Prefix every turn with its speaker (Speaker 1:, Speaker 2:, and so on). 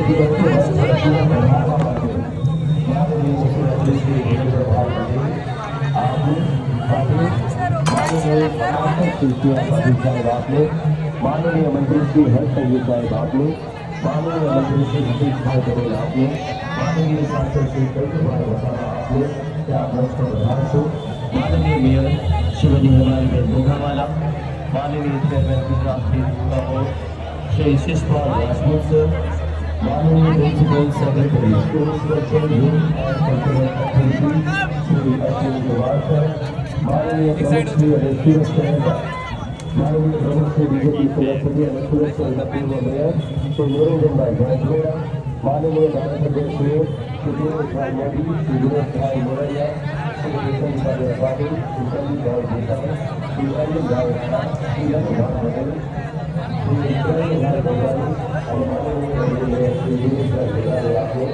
Speaker 1: माननीय मंत्री श्री हर्ष संघवी साहब आपने, माननीय मंत्री श्री हरीश भाई पटेल आपने, माननीय सांसद श्री कल्पवाल वसावा आपने, क्या मंच पर प्रधान सो, माननीय मेयर श्रीमती हेमालीबेन बोघावाला, माननीय chairman Gujarat board Shri Shishpal Rajput sir, माननीय principal secretary school structure youth and cultural activity Shri Ashwin Kumar sir, माननीय प्रमुख श्री अनिल सर, माननीय प्रमुख श्री बीजेपी सभापति अनुसूरत पूर्व मेयर श्री निरंजन भाई भोजपुरा, माननीय धारासभ्य श्री सुरेश भाई मोदी, श्री विनोद भाई मोरैया, श्री किशन भाई अबादी, श्री संदीप भाई भूटान, श्री अनिल भाई राणा, श्री लक्ष्मण पटेल, श्री इस्राइल भाई भगवानी और माननीय श्री विनोद भाई भगवानी आपने